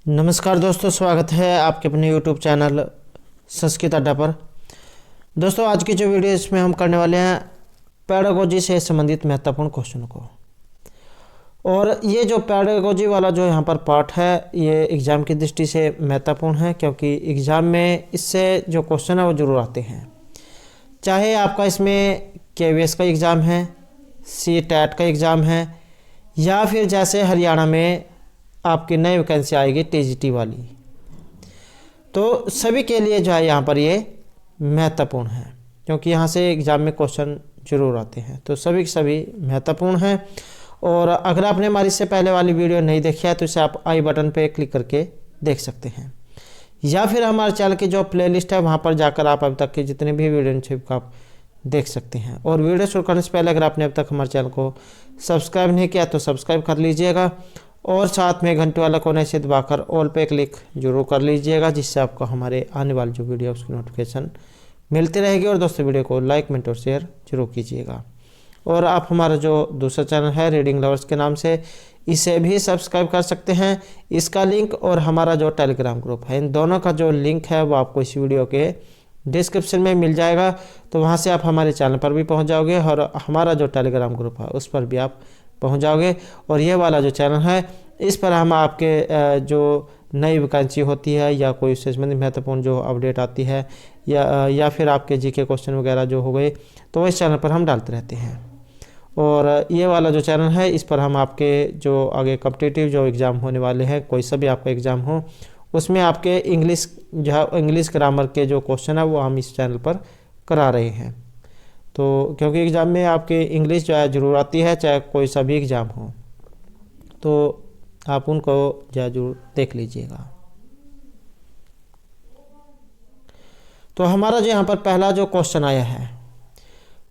नमस्कार दोस्तों, स्वागत है आपके अपने यूट्यूब चैनल संस्कृत अड्डा पर। दोस्तों, आज की जो वीडियो इसमें हम करने वाले हैं पेडागोजी से संबंधित महत्वपूर्ण क्वेश्चन को। और ये जो पेडागोजी वाला जो यहाँ पर पार्ट है ये एग्ज़ाम की दृष्टि से महत्वपूर्ण है, क्योंकि एग्ज़ाम में इससे जो क्वेश्चन है वो ज़रूर आते हैं। चाहे आपका इसमें KVS का एग्ज़ाम है, CTET का एग्ज़ाम है, या फिर जैसे हरियाणा में आपकी नई वैकेंसी आएगी TGT वाली, तो सभी के लिए जो है यहाँ पर ये महत्वपूर्ण है, क्योंकि यहाँ से एग्ज़ाम में क्वेश्चन जरूर आते हैं। तो सभी के सभी महत्वपूर्ण हैं। और अगर आपने हमारी इससे पहले वाली वीडियो नहीं देखी है तो इसे आप आई बटन पे क्लिक करके देख सकते हैं, या फिर हमारे चैनल की जो प्लेलिस्ट है वहाँ पर जाकर आप अभी तक की जितने भी वीडियो आप देख सकते हैं। और वीडियो शुरू करने से पहले अगर आपने अब तक हमारे चैनल को सब्सक्राइब नहीं किया तो सब्सक्राइब कर लीजिएगा, और साथ में घंटे वाला कोने से दबाकर ऑल पे क्लिक जरूर कर लीजिएगा, जिससे आपको हमारे आने वाली जो वीडियो उसकी नोटिफिकेशन मिलती रहेगी। और दोस्तों, वीडियो को लाइक, कमेंट और शेयर जरूर कीजिएगा। और आप हमारा जो दूसरा चैनल है रीडिंग लवर्स के नाम से, इसे भी सब्सक्राइब कर सकते हैं। इसका लिंक और हमारा जो टेलीग्राम ग्रुप है, इन दोनों का जो लिंक है वो आपको इस वीडियो के डिस्क्रिप्शन में मिल जाएगा। तो वहाँ से आप हमारे चैनल पर भी पहुँच जाओगे और हमारा जो टेलीग्राम ग्रुप है उस पर भी आप पहुंच जाओगे। और ये वाला जो चैनल है इस पर हम आपके जो नई वैकेंसी होती है या कोई उससे संबंधित महत्वपूर्ण जो अपडेट आती है या फिर आपके जीके क्वेश्चन वगैरह जो हो गए तो इस चैनल पर हम डालते रहते हैं। और ये वाला जो चैनल है इस पर हम आपके जो आगे कॉम्पिटिटिव जो एग्ज़ाम होने वाले हैं, कोई सा भी आपका एग्ज़ाम हो, उसमें आपके इंग्लिश ग्रामर के जो क्वेश्चन है वो हम इस चैनल पर करा रहे हैं। तो क्योंकि एग्ज़ाम में आपके इंग्लिश जो है ज़रूर आती है, चाहे कोई सा भी एग्ज़ाम हो, तो आप उनको जो है ज़रूर देख लीजिएगा। तो हमारा जो यहाँ पर पहला जो क्वेश्चन आया है,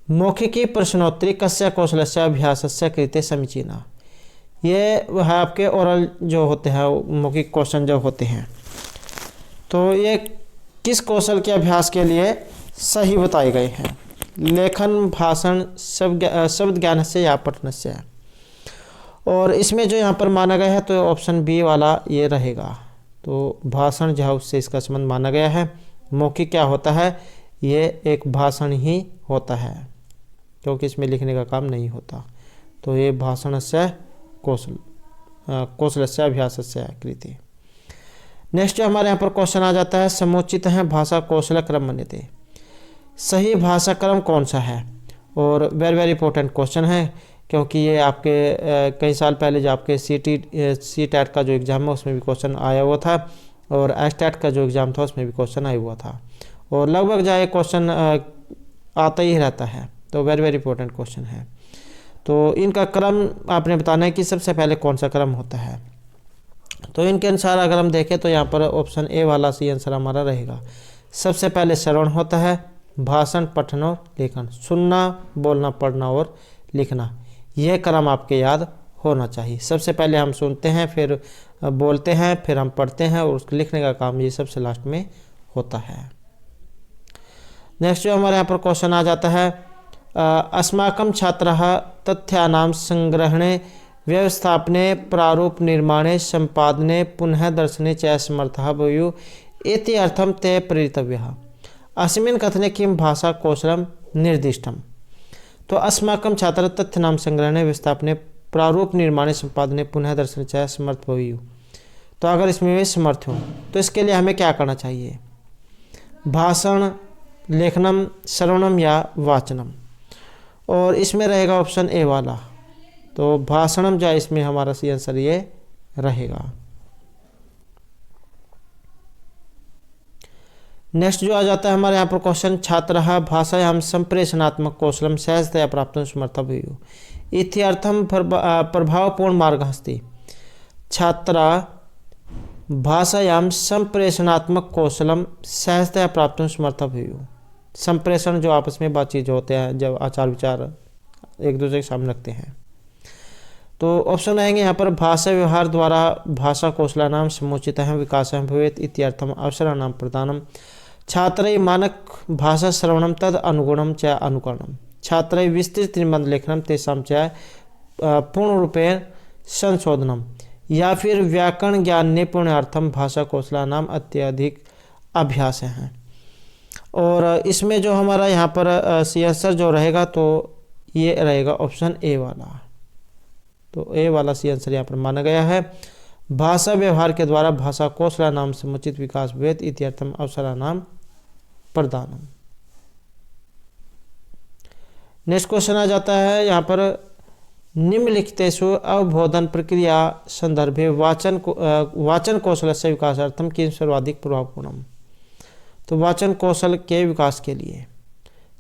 मौखिकी प्रश्नोत्तरी कस्य कौशलस्य अभ्यासस्य कृते समीचीना। ये वह आपके ओरल जो होते हैं मौखिक क्वेश्चन जो होते हैं, तो ये किस कौशल के अभ्यास के लिए सही बताए गए हैं? लेखन, भाषण, शब्द ज्ञान से या पठन से। और इसमें जो यहाँ पर माना गया है तो ऑप्शन बी वाला ये रहेगा। तो भाषण जो है उससे इसका संबंध माना गया है। मौखिक क्या होता है? ये एक भाषण ही होता है, क्योंकि इसमें लिखने का काम नहीं होता। तो ये भाषण से कौशल से अभ्यास से कृति। नेक्स्ट जो हमारे यहाँ पर क्वेश्चन आ जाता है, समुचित है भाषा कौशल क्रम मन्यते। सही भाषा क्रम कौन सा है? और वेरी वेरी इंपॉर्टेंट क्वेश्चन है, क्योंकि ये आपके कई साल पहले जो आपके CTET का जो एग्ज़ाम है उसमें भी क्वेश्चन आया हुआ था, और STET का जो एग्ज़ाम था उसमें भी क्वेश्चन आया हुआ था, और लगभग जो है क्वेश्चन आता ही रहता है। तो वेरी वेरी इंपॉर्टेंट क्वेश्चन है। तो इनका क्रम आपने बताना है कि सबसे पहले कौन सा क्रम होता है। तो इनके अनुसार अगर हम देखें तो यहाँ पर ऑप्शन ए वाला सी आंसर हमारा रहेगा। सबसे पहले श्रवण होता है, भाषण, पठन और लेखन। सुनना, बोलना, पढ़ना और लिखना, यह क्रम आपके याद होना चाहिए। सबसे पहले हम सुनते हैं, फिर बोलते हैं, फिर हम पढ़ते हैं, और उसके लिखने का काम ये सबसे लास्ट में होता है। नेक्स्ट जो हमारे यहाँ पर क्वेश्चन आ जाता है, अस्माकं छात्राः तथ्यानां संग्रहणे, व्यवस्थापने, प्रारूप निर्माणे, संपादने, पुनः दर्शने च समर्थः भवेयुः इति अर्थं ते प्रेरितव्यः। अस्मिन् कथने किं भाषा कौशलम निर्दिष्टम। तो अस्माकं छात्र तथ्यानां संग्रहणे, व्यवस्थापने, प्रारूप निर्माणे, संपादने, पुनः दर्शने च समर्थ भवेयुः। तो अगर इसमें वे समर्थ हो तो इसके लिए हमें क्या करना चाहिए? भाषण, लेखनम, श्रवणम या वाचनम। और इसमें रहेगा ऑप्शन ए वाला। तो भाषणम जो है इसमें हमारा सी आंसर ये रहेगा। नेक्स्ट जो आ जाता है हमारे यहाँ पर क्वेश्चन, छात्रः भाषायां संप्रेषणात्मक कौशलम सहजतया प्राप्तुं समर्थः भवेयुः इति अर्थं प्रभावपूर्ण मार्गः अस्ति। छात्रा भाषायां संप्रेषणात्मक कौशलम सहजतया प्राप्तुं समर्थः भवेयुः। संप्रेषण जो आपस में बातचीत जो होते हैं, जब आचार विचार एक दूसरे के सामने रखते हैं। तो ऑप्शन रहेंगे यहाँ पर, भाषा व्यवहार द्वारा भाषा कौशलानां समुचितः विकासः भवेत् इत्यर्थम् अवसराणां प्रदानम्। छात्रैः मानक भाषा श्रवणं तद अनुगुणं च अनुकरणम्। छात्रैः विस्तृत निबंध लेखनं तेषां च पूर्णरूपेण संशोधनम। या फिर व्याकरण ज्ञान निपुणार्थम भाषा कौशला नाम अत्यधिक अभ्यास हैं। और इसमें जो हमारा यहाँ पर सी आंसर जो रहेगा तो ये रहेगा ऑप्शन ए वाला। तो ए वाला सी आंसर यहाँ पर माना गया है। भाषा व्यवहार के द्वारा भाषा कौशला नाम समुचित विकास वेद इत्यर्थम अवसरा नाम प्रदानम। नेक्स्ट क्वेश्चन आ जाता है यहाँ पर निम्नलिखितेषु अवबोधन प्रक्रिया संदर्भे वाचन कौशल से विकासार्थम किम सर्वाधिक प्रभावपूर्णम। तो वाचन कौशल के विकास के लिए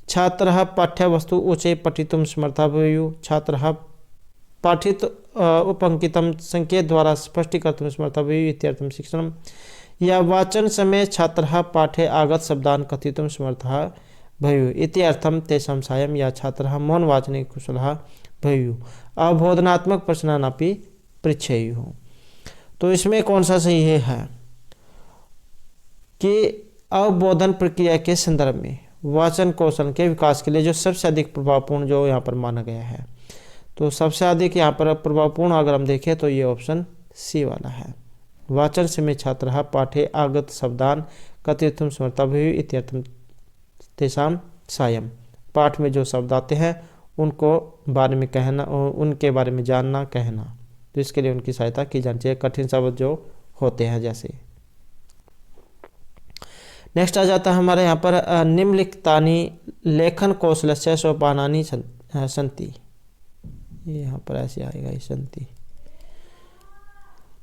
छात्रः पाठ्यवस्तु उच्चैः पठितुं समर्थः भवेयुः। छात्रः पाठित उपंकितं संकेत द्वारा स्पष्टीकर्तुं समर्थः भवेयुः इत्यर्थं शिक्षणम्। या वाचन समय छात्रः पाठे आगत शब्दान् कथितुं समर्थः भवेयुः इति अर्थं तेषां साहाय्यं। या छात्रः मौनवाचने कुशलः भवेयुः अवबोधनात्मक प्रश्नानपि पृच्छेयुः। तो इसमें कौन सा सही है कि अवबोधन प्रक्रिया के संदर्भ में वाचन कौशल के विकास के लिए जो सबसे अधिक प्रभावपूर्ण जो यहाँ पर माना गया है, तो सबसे अधिक यहाँ पर प्रभावपूर्ण अगर हम देखें तो ये ऑप्शन सी वाला है। वाचन समय छात्रः पाठे आगत शब्दान कथितुं समर्थः भवेयुः इत्यर्थं तेषां साहाय्यं। पाठ में जो शब्द आते हैं उनको बारे में कहना, उनके बारे में जानना, कहना, तो इसके लिए उनकी सहायता की जानी चाहिए, कठिन शब्द जो होते हैं जैसे। नेक्स्ट आ जाता है हमारे यहाँ पर निम्नलिखितानि लेखन कौशलस्य सोपानानि सन्ति। ये यहाँ पर ऐसे आएगा सन्ति।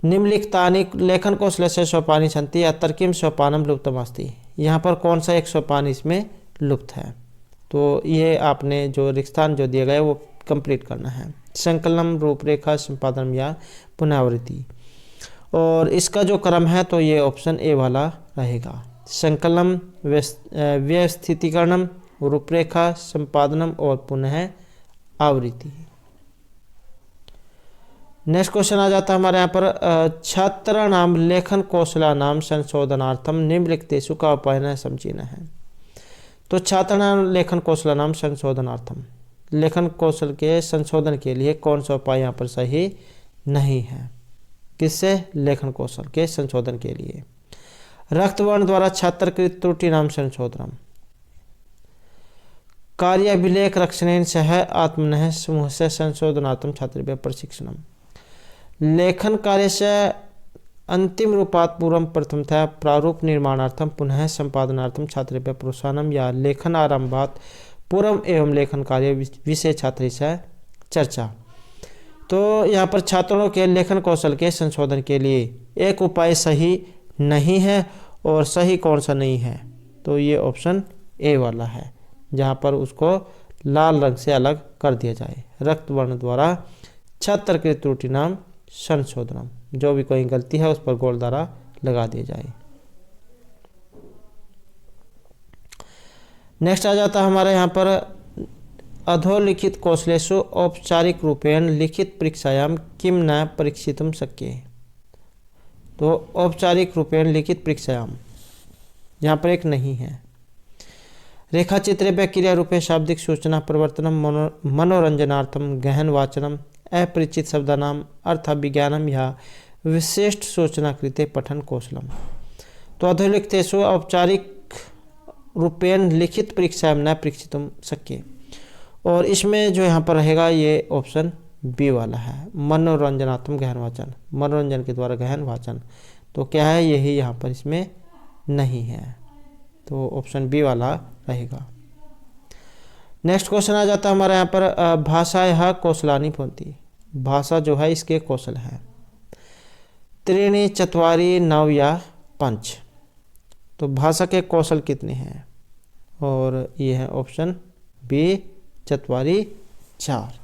निम्नलिखितानि लेखन कौशलस्य सोपानि सन्ति अत्र किम सोपानम लुप्तमस्ति। यहाँ पर कौन सा एक सोपान इसमें लुप्त है, तो ये आपने जो रिक्स्थान जो दिया गया है वो कंप्लीट करना है। संकलनम, रूपरेखा, संपादन या पुनरावृत्ति। और इसका जो क्रम है तो ये ऑप्शन ए वाला रहेगा। संकलनम, व्यवस्थितीकरणम, रूपरेखा, संपादनम और पुनः आवृत्ति। नेक्स्ट क्वेश्चन आ जाता है हमारे यहाँ पर छात्राणाम लेखन कौशलानाम संशोधनार्थम निम्नलिखितेषु का उपायः समीचीनः है। तो छात्राणाम लेखन कौशलानाम संशोधनार्थम, लेखन कौशल के संशोधन के लिए कौन सा उपाय यहाँ पर सही नहीं है। किससे? लेखन कौशल के संशोधन के लिए। रक्तवर्ण द्वारा छात्रकृत त्रुटि नाम संशोधनम, कार्याभिलेख रक्षणेन सह आत्मनः समूह से संशोधनार्थम छात्रेभ्यः प्रशिक्षणम। लेखन कार्य से अंतिम रूपात् पूर्वं प्रथमतः प्रारूप निर्माणार्थम पुनः संपादनार्थम छात्रेभ्यः प्रोत्साहनम। या लेखन आरंभात् पूर्व एवं लेखन कार्य विषय छात्र से चर्चा। तो यहाँ पर छात्रों के लेखन कौशल के संशोधन के लिए एक उपाय सही नहीं है, और सही कौन सा नहीं है, तो ये ऑप्शन ए वाला है, जहाँ पर उसको लाल रंग से अलग कर दिया जाए। रक्तवर्ण द्वारा छात्रकृत त्रुटि नाम संशोधनम, जो भी कोई गलती है उस पर गोल धारा लगा दिया जाए। नेक्स्ट आ जाता है हमारे यहाँ पर अधोलिखित कौशलेषु औपचारिक रूपेण लिखित परीक्षायाम किम न परीक्षितुं शक्य। तो औपचारिक रूपेण लिखित परीक्षायाम यहाँ पर एक नहीं है। रेखा चित्रे व क्रिया रूपे शाब्दिक सूचना प्रवर्तनम मनोरंजनार्थम गहन वाचनम अपरिचित शब्दानाम अर्थविज्ञानम या विशिष्ट सूचना कृते पठन कौशलम। तो अधोलिखितेषु औपचारिक रूपेण लिखित परीक्षायाम न परीक्षितुं शक्य, और इसमें जो यहाँ पर रहेगा ये ऑप्शन बी वाला है, मनोरंजनात्मक गहन वाचन, मनोरंजन के द्वारा गहन वाचन। तो क्या है, यही यहाँ पर इसमें नहीं है, तो ऑप्शन बी वाला रहेगा। नेक्स्ट क्वेश्चन आ जाता है हमारे यहाँ पर भाषायाः कौशलानि भवन्ति। भाषा जो है इसके कौशल है त्रीणि चत्वारि नव या पंच। तो भाषा के कौशल कितने हैं, और ये है ऑप्शन बी चत्वारि 4।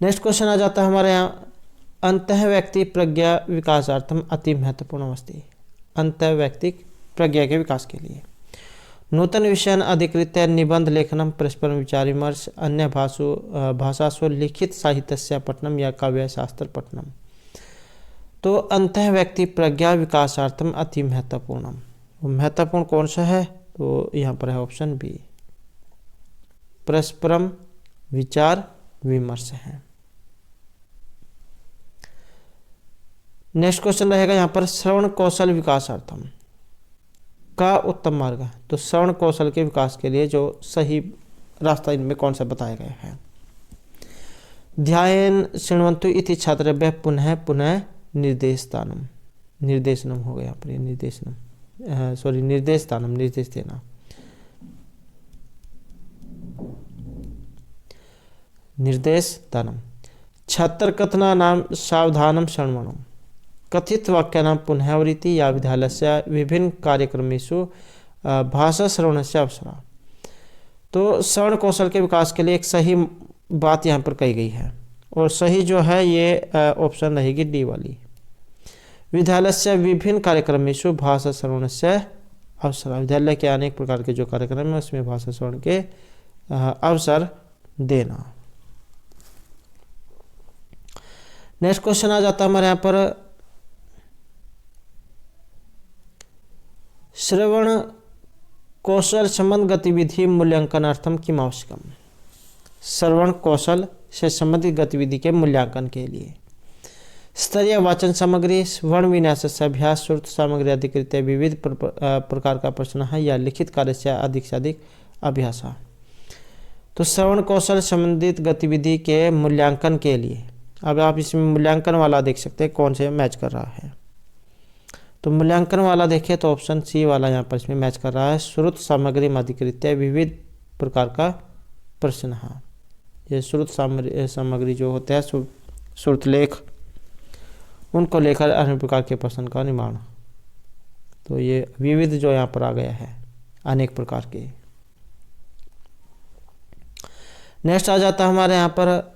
नेक्स्ट क्वेश्चन आ जाता है हमारे यहाँ अंतः व्यक्ति प्रज्ञा विकासार्थम अति महत्वपूर्ण अस्ति। अंतः व्यक्तिक प्रज्ञा के विकास के लिए नूतन विषयान् अधिकृत्य निबंध लेखनम, परस्पर विचार विमर्श, अन्य भाषासु लिखित साहित्यस्य पठनम या काव्य शास्त्र पठनम। तो अंतः व्यक्ति प्रज्ञा विकासार्थम अति महत्वपूर्णम, महत्वपूर्ण कौन सा है, तो यहाँ पर है ऑप्शन बी परस्परम विचार विमर्श है। नेक्स्ट क्वेश्चन रहेगा यहाँ पर श्रवण कौशल विकासार्थम का उत्तम मार्ग है। तो श्रवण कौशल के विकास के लिए जो सही रास्ता इनमें कौन सा बताया गया है। ध्यान शृण्वन्तु इति छात्रेभ्यः पुनः पुनः निर्देशदानम, निर्देशनम हो गया यहाँ पर, निर्देशनम सॉरी निर्देशदानम, निर्देश देना। निर्देश दानम। छात्र कथना नाम सावधानम श्रवणम, कथित वाक्यानां पुनरावृत्ति या विद्यालयस्य विभिन्न कार्यक्रमेषु भाषा श्रवणस्य अवसरः। तो श्रवण कौशल के विकास के लिए एक सही बात यहाँ पर कही गई है और सही जो है ये ऑप्शन रहेगी डी वाली। विद्यालयस्य विभिन्न कार्यक्रमेषु भाषा श्रवणस्य अवसरः, विद्यालय के अनेक प्रकार के जो कार्यक्रम है उसमें भाषा श्रवण के अवसर देना। नेक्स्ट क्वेश्चन आ जाता है हमारे यहाँ पर श्रवण कौशल संबंध गतिविधि मूल्यांकनार्थम किम आवश्यकम। श्रवण कौशल से संबंधित गतिविधि के मूल्यांकन के लिए स्तरीय वाचन सामग्री, वर्ण विन्यास से अभ्यास, श्रुत सामग्री अधिकृत विविध प्रकार का प्रश्न है या लिखित कार्य से अधिक अभ्यास। तो श्रवण कौशल संबंधित गतिविधि के मूल्यांकन के लिए अब आप इसमें मूल्यांकन वाला देख सकते हैं कौन से मैच कर रहा है। तो मूल्यांकन वाला देखें तो ऑप्शन सी वाला यहाँ पर इसमें मैच कर रहा है। श्रुत सामग्री में अधिकृत विविध प्रकार का प्रश्न है। ये श्रुत सामग्री जो होते हैं श्रुत लेख, उनको लेकर अन्य प्रकार के प्रश्न का निर्माण। तो ये विविध जो यहाँ पर आ गया है अनेक प्रकार के। नेक्स्ट आ जाता है हमारे यहाँ पर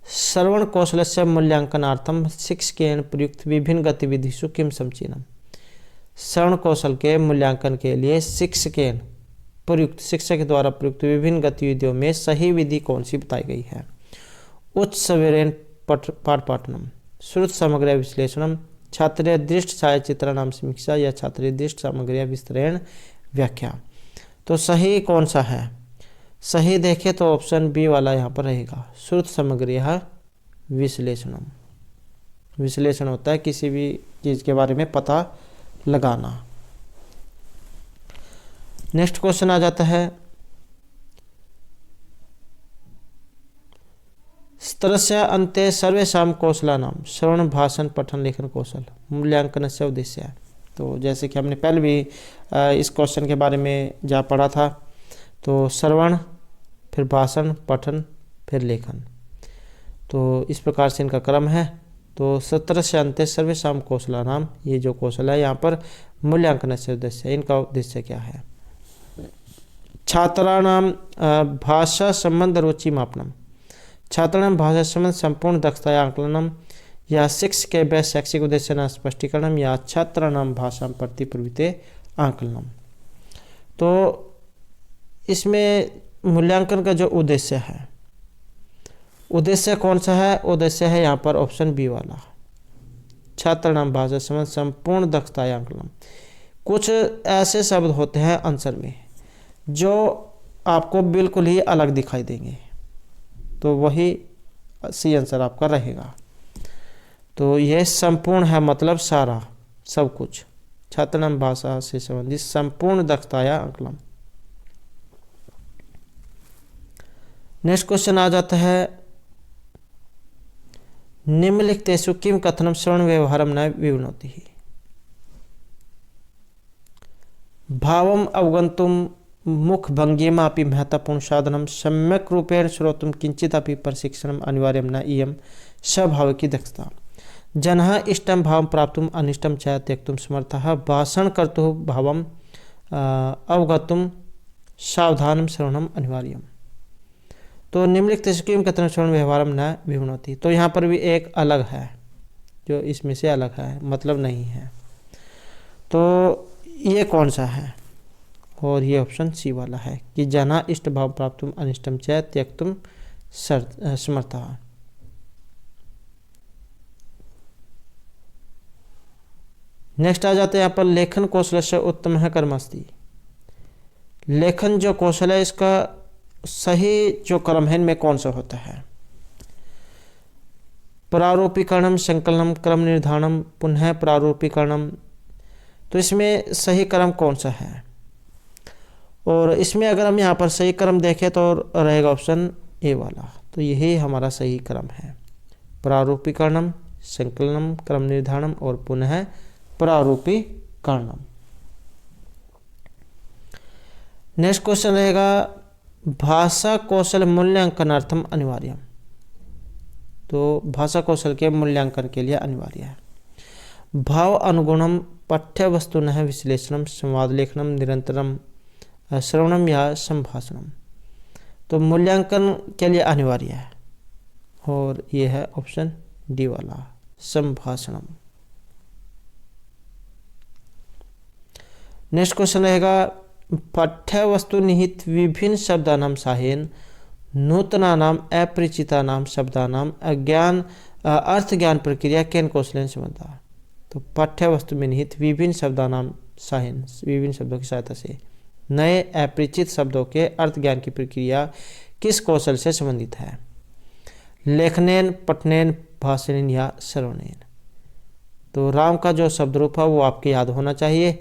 श्रवण कौशलस्य मूल्यांकनार्थम शिक्षकेन प्रयुक्त विभिन्न गतिविधिषु किम समीचीनम। श्रवण कौशल के मूल्यांकन के लिए शिक्षकेन प्रयुक्त, शिक्षक द्वारा प्रयुक्त विभिन्न गतिविधियों में सही विधि कौन सी बताई गई है। उच्च सवेरेन पाठपाठनम, श्रुत सामग्री विश्लेषणम, छात्रीय दृष्ट छायाचित्रणाम समीक्षा या छात्रीय दृष्ट सामग्री विस्तरण व्याख्या। तो सही कौन सा है। सही देखें तो ऑप्शन बी वाला यहाँ पर रहेगा। श्रुत सामग्री विश्लेषणम, विश्लेषण होता है किसी भी चीज के बारे में पता लगाना। नेक्स्ट क्वेश्चन आ जाता है स्तरस्य अन्ते सर्वेषां कौशलानां श्रवण भाषण पठन लेखन कौशल मूल्यांकनस्य उद्देश्य। तो जैसे कि हमने पहले भी इस क्वेश्चन के बारे में जहाँ पढ़ा था, तो श्रवण, फिर भाषण, पठन, फिर लेखन, तो इस प्रकार से इनका क्रम है। तो 17 से अंत सर्वेषां कौशलानां, ये जो कौशल है यहाँ पर मूल्यांकन से उद्देश्य, इनका उद्देश्य क्या है। छात्राणां भाषा संबंध रुचि मापनम, छात्राणां भाषा संबंध संपूर्ण दक्षता आंकलनम या शिक्षकेभ्यः शैक्षिक उद्देश्यानां स्पष्टीकरणम या छात्राणां भाषां प्रति प्रवृत्ति आंकलनम। तो इसमें मूल्यांकन का जो उद्देश्य है, उद्देश्य कौन सा है। उद्देश्य है यहाँ पर ऑप्शन बी वाला, छात्राणां भाषा संबंध संपूर्ण दक्षता आंकलन। कुछ ऐसे शब्द होते हैं आंसर में जो आपको बिल्कुल ही अलग दिखाई देंगे, तो वही सी आंसर आपका रहेगा। तो यह संपूर्ण है, मतलब सारा सब कुछ, छात्राणां भाषा से संबंधित संपूर्ण दक्षता आंकलन। नेक्स्ट क्वेश्चन आ जाता है निम्नलिखितेषु किम कथनम श्रवण व्यवहारम न विवृणोति। भावम अवगन्तुम मुख भंगिमापि महत्वपूर्ण साधनम सम्यक रूपेण श्रोतुम किंचिदपि प्रशिक्षणम अनिवार्यम न इयं स्वभाव की दक्षता। जनः इष्टं भावं प्राप्तुम अनिष्टं च त्यक्तुम समर्थः भाषण कर्तुः भावम अवगतुम सावधानम श्रवणम अनिवार्यम। तो निम्नलिखित किम कथन श्रवण व्यवहारम न विवृणोति। तो यहाँ पर भी एक अलग है, जो इसमें से अलग है, मतलब नहीं है। तो ये कौन सा है, और ये ऑप्शन सी वाला है कि जना इष्ट भाव प्राप्तुम अनिष्टम च त्यक्तुम समर्थः। नेक्स्ट आ जाते हैं यहाँ पर लेखन कौशल से उत्तम है कर्मस्ति। लेखन जो कौशल है इसका सही जो क्रम है इनमें कौन सा होता है। प्रारूपीकरणम, संकलनम, क्रम निर्धारणम, पुनः प्रारूपीकरणम। तो इसमें सही क्रम कौन सा है? और इसमें अगर हम यहाँ पर सही क्रम देखें तो रहेगा ऑप्शन ए वाला। तो यही हमारा सही क्रम है, प्रारूपीकरणम, संकलनम, क्रम निर्धारणम और पुनः प्रारूपीकरणम। नेक्स्ट क्वेश्चन रहेगा भाषा कौशल मूल्यांकनार्थम अनिवार्यम। तो भाषा कौशल के मूल्यांकन के लिए अनिवार्य है। भाव अनुगुणम, पाठ्य वस्तुनः विश्लेषणम, संवाद लेखनम, निरंतरम श्रवणम या संभाषणम। तो मूल्यांकन के लिए अनिवार्य है और ये है ऑप्शन डी वाला, संभाषणम। नेक्स्ट क्वेश्चन रहेगा पाठ्य वस्तु निहित विभिन्न शब्दानाम साहेन नूतनानाम अपरिचितानाम शब्दानाम अज्ञान अर्थ ज्ञान प्रक्रिया केन कौशलेन संबंधा। तो पाठ्य वस्तु में निहित विभिन्न शब्दानाम साहेन, विभिन्न शब्दों की सहायता से नए अपरिचित शब्दों के अर्थ ज्ञान की प्रक्रिया किस कौशल से संबंधित है? लेखनेन, पठनेन, भाषणेन या श्रवणेन। तो राम का जो शब्द रूप है वो आपके याद होना चाहिए।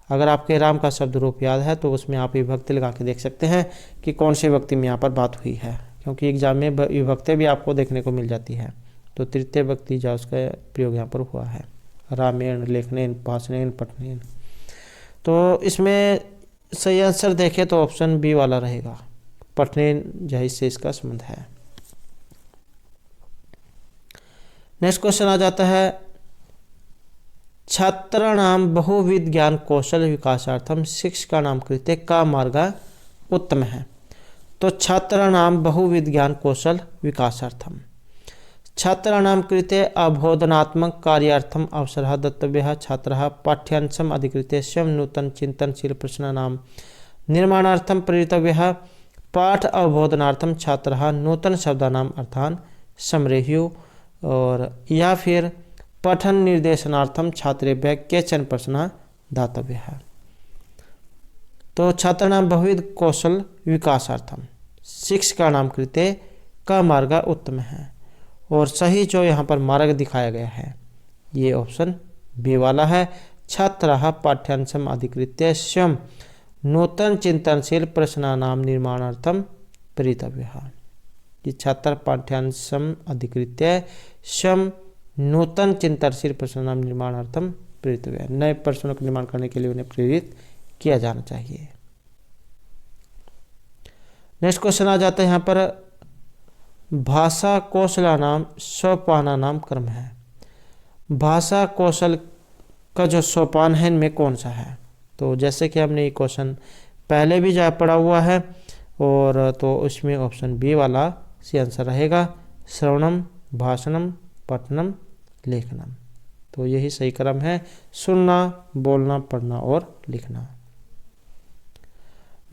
अगर आपके राम का शब्द रूप याद है तो उसमें आप विभक्ति लगा के देख सकते हैं कि कौन से विभक्ति में यहाँ पर बात हुई है, क्योंकि एग्जाम में विभक्ति भी आपको देखने को मिल जाती है। तो तृतीय व्यक्ति जो उसका प्रयोग यहाँ पर हुआ है, रामेण, लेखनेन, भाषणेन, पठनेन। तो इसमें सही आंसर देखें तो ऑप्शन बी वाला रहेगा, पठनेन, जहाँ से इसका संबंध है। नेक्स्ट क्वेश्चन आ जाता है छात्राणाम बहुविध ज्ञान कौशल विकासार्थम शिक्षकाणाम कृते का मार्ग उत्तम है। तो छात्राणाम बहुविध ज्ञान कौशल विकासार्थम, छात्राणाम कृते अबोधनात्मक कार्यार्थम अवसरः दत्तव्यः। छात्रः पाठ्यांशम् अधिकृत्य स्वयं नूतन चिंतनशील प्रश्नानां निर्माणार्थम प्रेरितव्यः। पाठ अवबोधनार्थम छात्रः नूतन शब्दानाम् अर्थान् संग्रह्युः। और या फिर पठन निर्देशनार्थम छात्रेभ्यः केचन प्रश्नाः दातव्यः। तो छात्राणां बहुविध कौशल विकासार्थम शिक्षकाणां कृते का मार्ग उत्तम है। और सही जो यहाँ पर मार्ग दिखाया गया है ये ऑप्शन बी वाला है, छात्रः पाठ्यांशम् अधिकृत्य स्वयं नूतन चिंतनशील प्रश्नानां निर्माणार्थम प्रेरितव्यः। ये छात्र पाठ्यांशम् अधिकृत्य स्वयं नूतन चिंतनशील प्रश्नानां निर्माणार्थम प्रेरितव्यः। नए प्रश्नों का निर्माण करने के लिए उन्हें प्रेरित किया जाना चाहिए। नेक्स्ट क्वेश्चन आ जाता है यहाँ पर भाषा कौशलानाम सोपानानाम क्रम है। भाषा कौशल का जो सोपान है इनमें कौन सा है? तो जैसे कि हमने ये क्वेश्चन पहले भी जा पढ़ा हुआ है और तो उसमें ऑप्शन बी वाला सी आंसर रहेगा, श्रवणम, भाषणम, पठनम, लेखनम। तो यही सही क्रम है, सुनना, बोलना, पढ़ना और लिखना।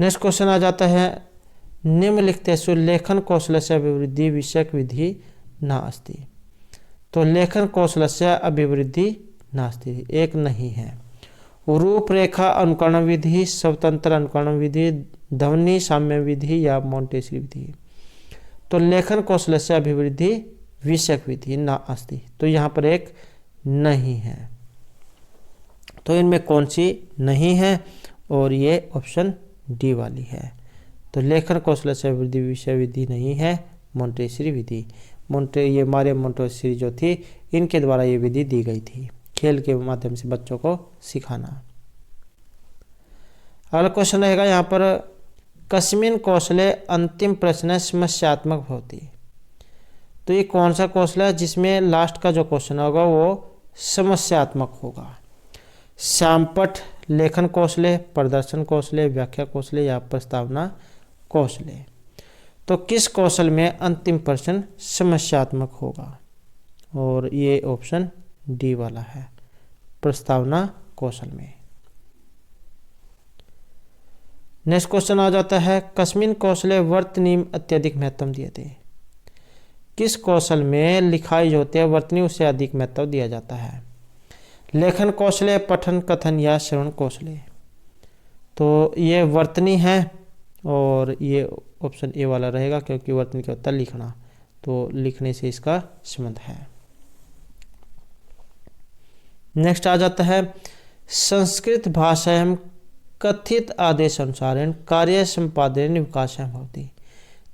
नेक्स्ट क्वेश्चन आ जाता है निम्नलिखितेषु लेखन कौशलस्य अभिवृद्धि विषयक विधि नास्ति। तो लेखन कौशलस्य अभिवृद्धि नास्ति एक नहीं है। रूपरेखा अनुकरण विधि, स्वतंत्र अनुकरण विधि, ध्वनि साम्य विधि या मोंटेसरी विधि। तो लेखन कौशलस्य अभिवृद्धि विषयक विधि नास्ति, तो यहाँ पर एक नहीं है। तो इनमें कौन सी नहीं है? और ये ऑप्शन डी वाली है। तो लेखन कौशल से अभिवृद्धि विषय विधि नहीं है, मोंटेसरी विधि। ये मारिया मोंटेसरी जो थी इनके द्वारा ये विधि दी गई थी, खेल के माध्यम से बच्चों को सिखाना। अगला क्वेश्चन रहेगा यहाँ पर कस्मिन कौशले अंतिम प्रश्न समस्यात्मक भवति। तो ये कौन सा कौशल है जिसमें लास्ट का जो क्वेश्चन होगा वो समस्यात्मक होगा? श्यामपठ, लेखन कौशले, प्रदर्शन कौशले, व्याख्या कौशले या प्रस्तावना कौशले। तो किस कौशल में अंतिम प्रश्न समस्यात्मक होगा? और ये ऑप्शन डी वाला है, प्रस्तावना कौशल में। नेक्स्ट क्वेश्चन आ जाता है कस्मिन कौशले वर्तनी अत्यधिक महत्व दियते। किस कौशल में लिखाई जो होती है वर्तनी उसे अधिक महत्व दिया जाता है? लेखन कौशले, पठन, कथन या श्रवण कौशले। तो ये वर्तनी है और ये ऑप्शन ए वाला रहेगा, क्योंकि वर्तनी क्या होता है लिखना, तो लिखने से इसका संबंध है। नेक्स्ट आ जाता है संस्कृत भाषायां कथित आदेशानुसारेण कार्य संपादनेन विकासः भवति।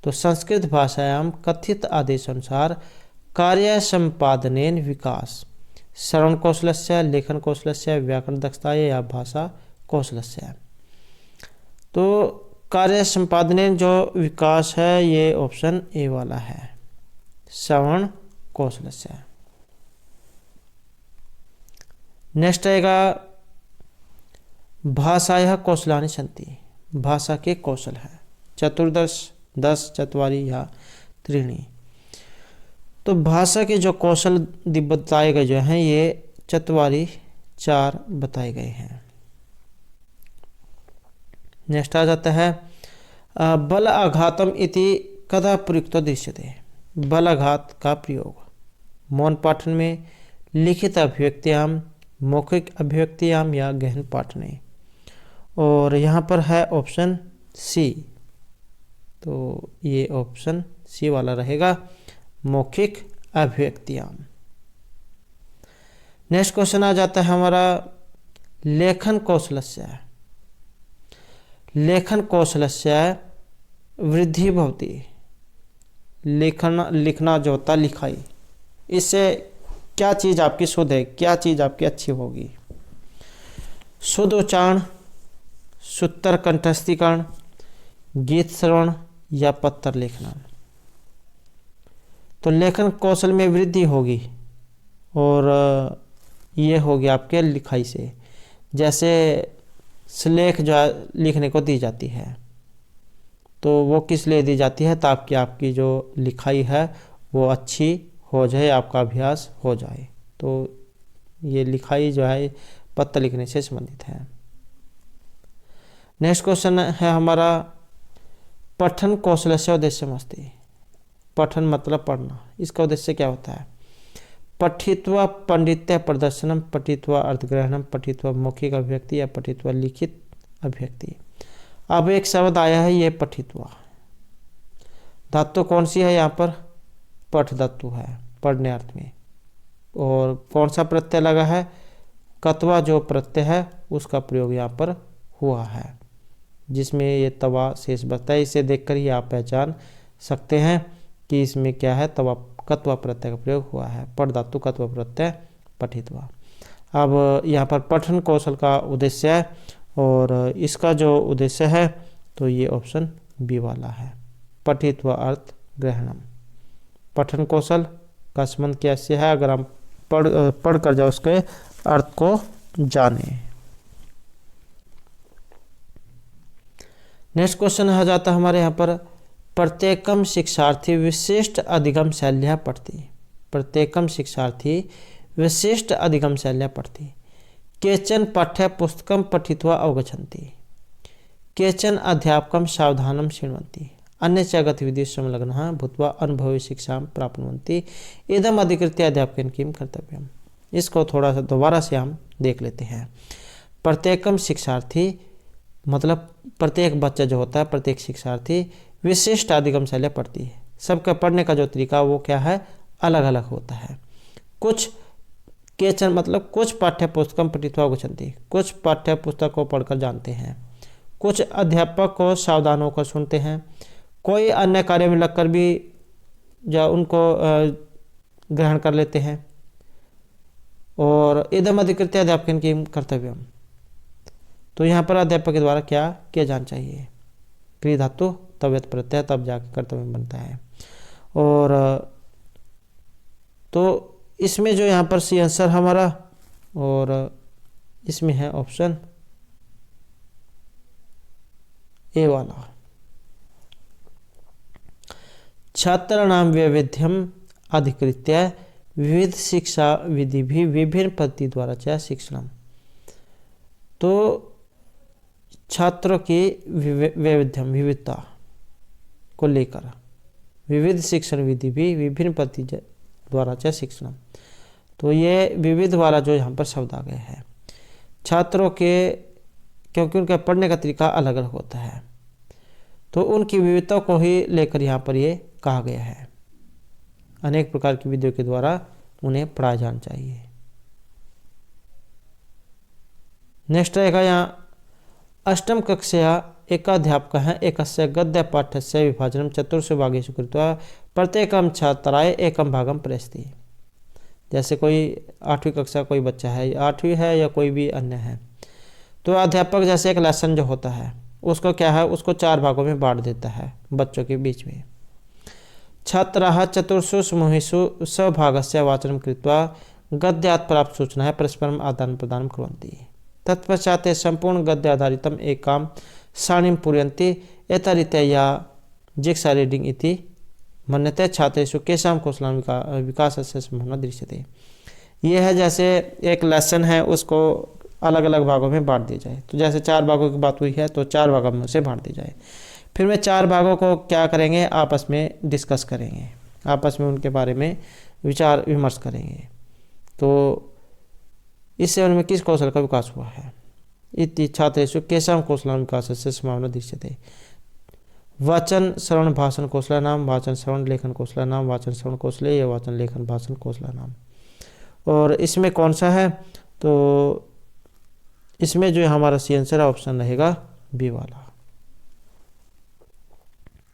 तो संस्कृत भाषायां कथित आदेशानुसार कार्य संपादनेन विकास श्रवण कौशलस्य, लेखन कौशलस्य, व्याकरण दक्षता या भाषा कौशलस्य। तो कार्य संपादनेन जो विकास है ये ऑप्शन ए वाला है, श्रवण कौशलस्य। नेक्स्ट आएगा भाषायाः कौशलानि सन्ति, भाषा के कौशल है चतुर्दश, 10, चत्वारि या त्रीणि। तो भाषा के जो कौशल बताए गए जो हैं ये चत्वारि, 4 बताए गए हैं। नेक्स्ट आ जाता है बल आघातम इति कदा प्रयुक्तो दृश्यते। बल आघात का प्रयोग मौन पाठन में, लिखित अभिव्यक्तियां, मौखिक अभिव्यक्तियां या गहन पाठने। और यहाँ पर है ऑप्शन सी, तो ये ऑप्शन सी वाला रहेगा, मौखिक अभिव्यक्तियां। नेक्स्ट क्वेश्चन आ जाता है हमारा लेखन कौशलस्य। लेखन कौशलस्य वृद्धि भवति। लिखना जो होता है लिखाई, इससे क्या चीज़ आपकी शुद्ध है, क्या चीज़ आपकी अच्छी होगी। शुद्ध उच्चारण, सूत्र कंठस्थीकरण, गीत श्रवण या पत्र लेखना। तो लेखन कौशल में वृद्धि होगी और ये होगी आपके लिखाई से। जैसे श्लेष जो लिखने को दी जाती है तो वो किस लिए दी जाती है, ताकि आपकी जो लिखाई है वो अच्छी हो जाए, आपका अभ्यास हो जाए। तो ये लिखाई जो है पत्र लिखने से संबंधित है। नेक्स्ट क्वेश्चन है हमारा पठन कौशलस्य उद्देश्यमस्ति। पठन मतलब पढ़ना, इसका उद्देश्य क्या होता है। पठित्वा पंडित्य प्रदर्शनम, पठित्वा अर्थग्रहणम, पठित्वा मौखिक अभिव्यक्ति या पठित्वा लिखित अभिव्यक्ति। अब एक शब्द आया है ये पठित्वा, धातु कौन सी है यहाँ पर, पठ धातु है पढ़ने अर्थ में। और कौन सा प्रत्यय लगा है, कत्वा जो प्रत्यय है उसका प्रयोग यहाँ पर हुआ है, जिसमें ये तवा शेष बचता है। इसे देखकर ही आप पहचान सकते हैं कि इसमें क्या है, तवा कत्वा प्रत्यय का प्रयोग हुआ है। पठ धातु कत्वा प्रत्यय पठित्वा। अब यहाँ पर पठन कौशल का उद्देश्य है और इसका जो उद्देश्य है तो ये ऑप्शन बी वाला है, पठित्वा अर्थ ग्रहणम। पठन कौशल का संबंध कैसे है, अगर हम पढ़ कर जाओ उसके अर्थ को जाने। नेक्स्ट क्वेश्चन आ जाता है हमारे यहाँ पर प्रत्येकम शिक्षार्थी विशिष्ट अधिगम शैल्या पढ़ती। प्रत्येकम शिक्षार्थी विशिष्ट अधिगम शैल्या पढ़ती। केचन पाठ्य पुस्तकम पठित्वा अवगच्छन्ति, केचन अध्यापकम सावधानम शृण्वन्ति, अन्य च गतिविधि संलग्नः भूत्वा अनुभवी शिक्षां प्राप्नुवन्ति, इदम अधिकृत्य अध्यापकेन किम कर्तव्यम। इसको थोड़ा सा दोबारा से हम देख लेते हैं। प्रत्येकम शिक्षार्थी मतलब प्रत्येक बच्चा जो होता है, प्रत्येक शिक्षार्थी विशिष्ट अधिगम शैल्या पढ़ती है। सबका पढ़ने का जो तरीका वो क्या है, अलग अलग होता है। कुछ केचन मतलब कुछ पाठ्य पुस्तकम पठित्वा अवगच्छन्ति, कुछ पाठ्य पुस्तक को पढ़कर जानते हैं। कुछ अध्यापक को सावधान होकर सुनते हैं। कोई अन्य कार्य में लगकर भी जो उनको ग्रहण कर लेते हैं। और इदम अधिकृत्य अध्यापकन की कर्तव्यम, तो यहाँ पर अध्यापक के द्वारा क्या किया जाना चाहिए, क्रिया धातु तव्यत प्रत्यय, तब जाकर कर्तव्य बनता है। और तो इसमें जो यहाँ पर सी आंसर हमारा, और इसमें है ऑप्शन ए वाला। छात्राणाम वैविध्यम अधिकृत्य विविध शिक्षा विधि भी विभिन्न पद्धति द्वारा चाहे शिक्षण। तो छात्रों की वैविध्यम विविधता को लेकर विविध शिक्षण विधि भी विभिन्न पद्धति द्वारा चाहे शिक्षण। तो ये विविध वाला जो यहाँ पर शब्द आ गया है, छात्रों के, क्योंकि उनका पढ़ने का तरीका अलग अलग होता है तो उनकी विविधता को ही लेकर यहाँ पर ये कहा गया है। अनेक प्रकार की विधियों के द्वारा उन्हें पढ़ाया जाना चाहिए। नेक्स्ट रहेगा यहाँ अष्टम कक्षा एकाध्यापकः एकस्य गद्यपाठ्यस्य विभाजनं चतुर्षु भागेषु कृत्वा प्रत्येकं छात्राय एकं भागं प्रयच्छति। जैसे कोई 8वीं कक्षा कोई बच्चा है, 8वीं है या कोई भी अन्य है, तो अध्यापक जैसे एक लेसन जो होता है उसको क्या है, उसको 4 भागों में बांट देता है बच्चों के बीच में। छात्राः चतुर्षु समूहेषु स्वभागस्य वाचनं कृत्वा गद्यात् प्राप्त सूचनाः परस्परम् आदान प्रदानं कुर्वन्ति। तत्पश्चात् ते सम्पूर्ण गद्य आधारितम् एकां सारणीं पूरयन्ति। एतरीत्या या जिग्सा रीडिंग इति मन्यते। छात्रेषु केषां कौशलानां विकासस्य संभावना दृश्यते। ये है जैसे एक लेसन है उसको अलग अलग भागों में बांट दिया जाए। तो जैसे 4 भागों की बात हुई है तो 4 भागों में से बांट दी जाए। फिर वे 4 भागों को क्या करेंगे, आपस में डिस्कस करेंगे, आपस में उनके बारे में विचार विमर्श करेंगे। तो इससे उनमें किस कौशल का विकास हुआ है। इति छात्रेषु केषां कौशलानां विकासस्य संभावना दृश्यते। वाचन श्रवण भाषण कौशलानां, वाचन श्रवण लेखन कौशलानां, वाचन श्रवण कौशले या वाचन लेखन भाषण कौशलानां। और इसमें कौन सा है, तो इसमें जो हमारा सी आंसर ऑप्शन रहेगा बी वाला,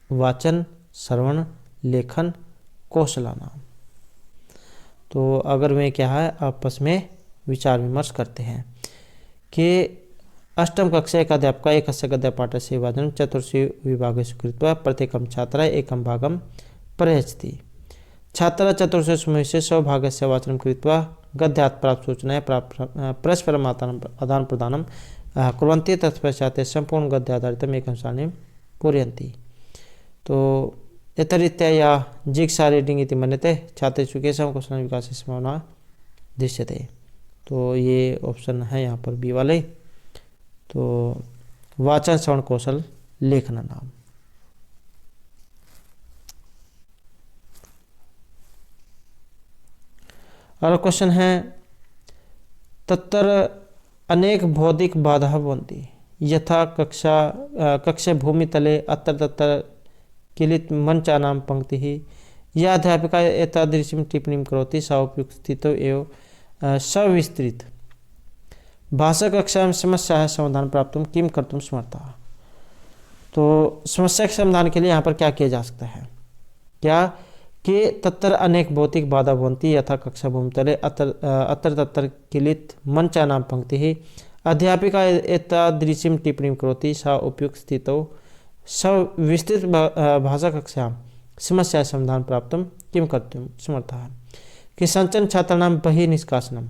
वाचन श्रवण लेखन कौशलानां। तो अगर वे क्या है आपस में विचार विमर्श करते हैं कि अष्टम कक्षा एकाध्यापक एकस्य गद्यपाठस्य विभाजनं चतुर्षु विभागेषु कृत्वा प्रत्येकं छात्राय एकं भागं प्रयच्छति। छात्राः चतुर्षु समूहेषु स्वभागस्य वाचनं कृत्वा गद्यात् प्राप्त सूचनाः परस्परम् आदान प्रदानं कुर्वन्ति। तत्पश्चात् ते सम्पूर्ण गद्य आधारितम् एकं सारणीं पूरयन्ति। तो एतरीत्या या जिग्सा रीडिंग इति मन्यते। छात्रेषु केषां कौशलानां विकासस्य संभावना दृश्यते। तो ये ऑप्शन है यहाँ पर बी वाले। तो वाचन श्रवण कौशल लेखन नाम। और क्वेश्चन है तत्र अनेक भौतिक बाधा भवन्ति यथा कक्षा भूमितले अत्र तत्र किलित मंचानां पंक्तिः। या अध्यापिका एतादृशीं टिप्पणीं करोति सा उपयुक्तस्थितौ एव सविस्तृत भाषा कक्षा में समस्या समाधान प्राप्त किम कर्तुं समर्था। तो समस्या के समाधान के लिए यहाँ पर क्या किया जा सकता है, क्या कि तत्र अनेक भौतिक बाधा भवन्ति यथा कक्षा भूमितले अत्र तत्र किलित मंचानां पंक्तिः। अध्यापिका एतादृशीं टिप्पणीं करोति सा उपयुक्त स्थितौ सविस्तृत भाषा कक्षा समस्या समाधान प्राप्त किम कर्तुं समर्थः। कि संचन छात्राणां बहिः निष्कासनम।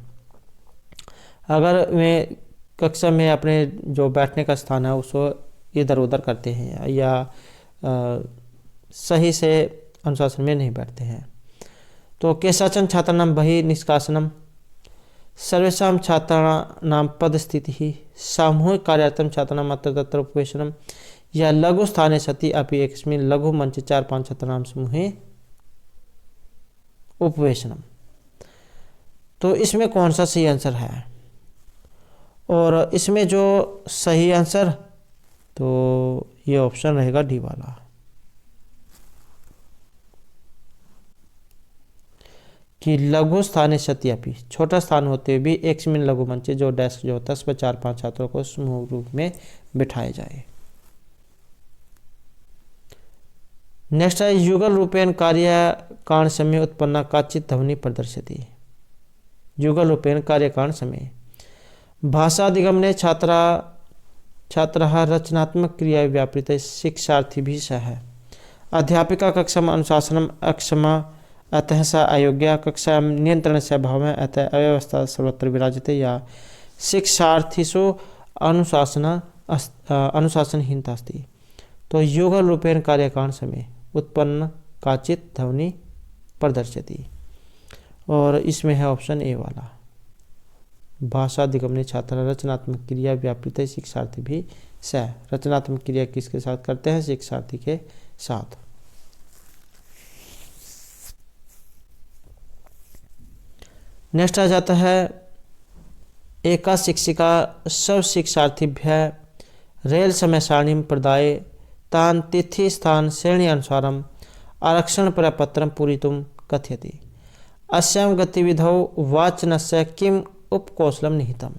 अगर वे कक्षा में अपने जो बैठने का स्थान है उसको इधर उधर करते हैं या सही से अनुशासन में नहीं बैठते हैं, तो केषाचन छात्राणां बहिः निष्कासनम। सर्वेषां छात्राणां पदस्थितिः। सामूहिक कार्यार्थं छात्राणां अत्र तत्र उपवेशनम। या लघु स्थाने सति अपि एकस्मिन् लघु मंचे 4-5 छात्राणां समूहे उपवेशनम। तो इसमें कौन सा सही आंसर है, और इसमें जो सही आंसर तो ये ऑप्शन रहेगा डी वाला। कि लघु स्थाने सति अपि, छोटा स्थान होते हुए भी एकस्मिन् लघु मंचे जो डेस्क जो होता है उस पर 4-5 छात्रों को समूह रूप में बिठाया जाए। नेक्स्ट है युगल रूपेण कार्य कारण समय उत्पन्न काचित ध्वनि प्रदर्शति। युगल रूपेण कार्य कारण समय भाषाधिगमने छात्राः रचनात्मक क्रिया व्यापृत शिक्षार्थी सह। अध्यापिका कक्षा अनुशासनम अक्षमा अतः सा अयोग्या। कक्षा नियंत्रण से अभाव है अतः अव्यवस्था सर्वत्र विराजते। या शिक्षार्थीषु अनुशासनहीनता अस्ति। तो युगल रूपेण कार्य कारण समय उत्पन्न काचित ध्वनि प्रदर्शति, और इसमें है ऑप्शन ए वाला। भाषा अधिगमने छात्र रचनात्मक क्रिया व्यापृत शिक्षार्थी भी सह। रचनात्मक क्रिया किसके साथ करते हैं, शिक्षार्थी के साथ। नेक्स्ट आ जाता है एका शिक्षिका सब शिक्षार्थिभ्यः रेल समय सारणीं प्रदाय तान् तिथि स्थान श्रेणी अनुसारम् आरक्षण प्रपत्रं पूरयितुं कथयति। अस्यां गतिविधौ वाचनस्य किम् उपकौशलं निहितम्।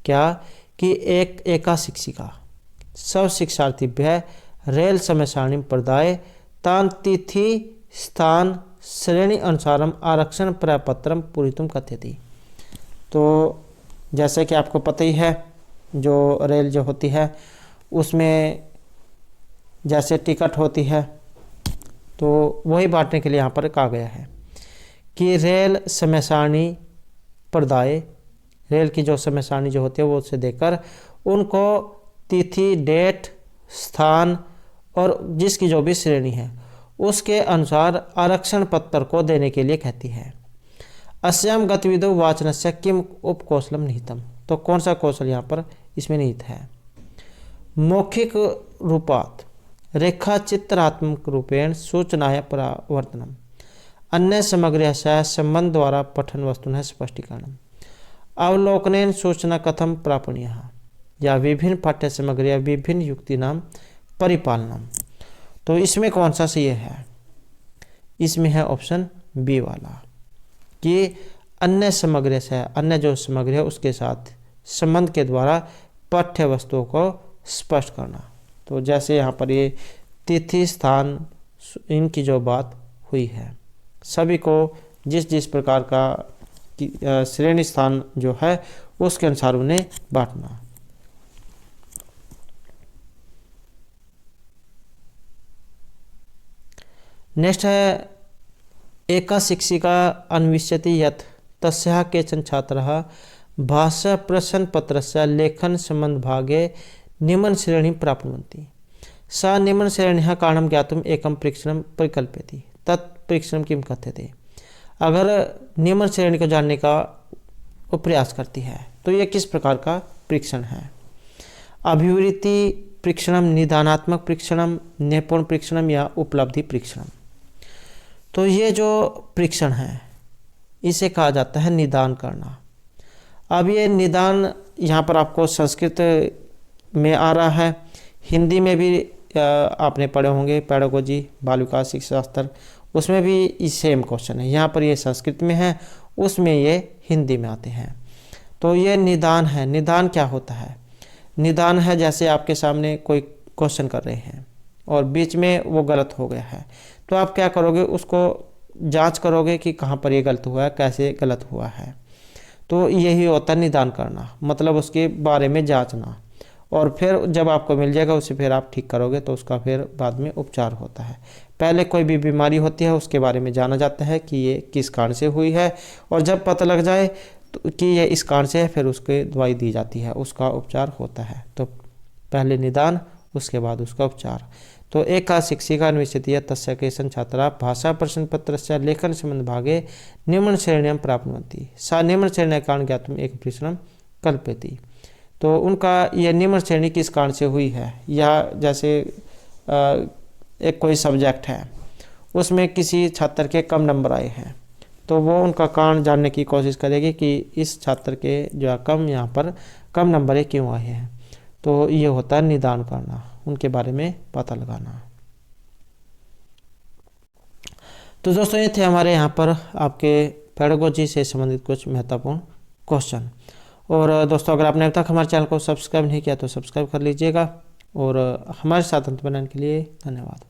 क्या कि एक एका शिक्षिका सब शिक्षार्थीभ्य रेल समय सारणी प्रदाय तान तिथि स्थान श्रेणी अनुसारम आरक्षण प्रपत्रम पूरितुम कथयति। तो जैसे कि आपको पता ही है, जो रेल जो होती है उसमें जैसे टिकट होती है, तो वही बांटने के लिए यहाँ पर कहा गया है कि रेल समय सारणी प्रदाय, रेल की जो समय सारणी जो होती है वो उसे देकर उनको तिथि, डेट, स्थान और जिसकी जो भी श्रेणी है उसके अनुसार आरक्षण पत्र को देने के लिए कहती है। अस्याम गतिविधौ वाचनस्य किम उपकौशलम निहितम। तो कौन सा कौशल यहाँ पर इसमें निहित है? मौखिक रूपात रेखा चित्रात्मक रूपेण सूचनाया प्रवर्तनम अन्य सामग्र्या सह संबंध द्वारा पठन वस्तुनः स्पष्टीकरणम अवलोकनेन सूचना कथम प्रापणीयः या विभिन्न पाठ्य सामग्र्या विभिन्न युक्तिनाम परिपालनम। तो इसमें कौन सा सही है? इसमें है ऑप्शन बी वाला कि अन्य सामग्री से, अन्य जो सामग्री है उसके साथ संबंध के द्वारा पाठ्य वस्तुओं को स्पष्ट करना। तो जैसे यहाँ पर ये तिथि, स्थान, इनकी जो बात हुई है, सभी को जिस जिस प्रकार का श्रेणी स्थान जो है उसके अनुसार उन्हें बांटना। नेक्स्ट है एका शिक्षिका अन्विष्यति यत् तस्याः केचन छात्राः भाषा प्रश्न पत्रस्य लेखन संबंध भागे निम्न श्रेणी प्राप्नुवन्ति सा निम्न श्रेण्याः कारणं ज्ञातुम् एकं परीक्षणं परिकल्पयति तत् परीक्षणं किं कथ्यते। अगर निम्न श्रेणी को जानने का वो प्रयास करती है तो ये किस प्रकार का परीक्षण है? अभिवृत्ति परीक्षणम, निदानात्मक परीक्षणम, निपुण परीक्षणम या उपलब्धि परीक्षणम। तो ये जो परीक्षण है इसे कहा जाता है निदान करना। अब ये निदान यहाँ पर आपको संस्कृत में आ रहा है, हिंदी में भी आपने पढ़े होंगे पेडागोजी बाल विकास शिक्षा शास्त्र, उसमें भी सेम क्वेश्चन है। यहाँ पर ये संस्कृत में है, उसमें ये हिंदी में आते हैं। तो ये निदान है। निदान क्या होता है? निदान है जैसे आपके सामने कोई क्वेश्चन कर रहे हैं और बीच में वो गलत हो गया है, तो आप क्या करोगे? उसको जांच करोगे कि कहाँ पर ये गलत हुआ है, कैसे गलत हुआ है। तो यही होता है निदान करना, मतलब उसके बारे में जांचना, और फिर जब आपको मिल जाएगा उसे फिर आप ठीक करोगे, तो उसका फिर बाद में उपचार होता है। पहले कोई भी बीमारी होती है उसके बारे में जाना जाता है कि ये किस कारण से हुई है, और जब पता लग जाए तो कि ये इस कारण से है फिर उसके दवाई दी जाती है, उसका उपचार होता है। तो पहले निदान, उसके बाद उसका उपचार। तो एका शिक्षिका अन्विष्यति तस्य केचन छात्राः भाषा प्रश्न पत्रस्य लेखन संबंध भागे निम्न श्रेण्यां प्राप्नुवन्ति सा निम्न श्रेण्या कारण ज्ञातुम् एकं परीक्षणं कल्पयति। तो उनका ये निम्न श्रेणी किस कारण से हुई है, या जैसे एक कोई सब्जेक्ट है उसमें किसी छात्र के कम नंबर आए हैं, तो वो उनका कारण जानने की कोशिश करेगी कि इस छात्र के जो कम यहाँ पर कम नंबर क्यों आए हैं। तो ये होता है निदान करना, उनके बारे में पता लगाना। तो दोस्तों ये थे हमारे यहाँ पर आपके पेडागोजी से संबंधित कुछ महत्वपूर्ण क्वेश्चन। और दोस्तों अगर आपने अब तक हमारे चैनल को सब्सक्राइब नहीं किया तो सब्सक्राइब कर लीजिएगा, और हमारे साथ अंत बनाने के लिए धन्यवाद।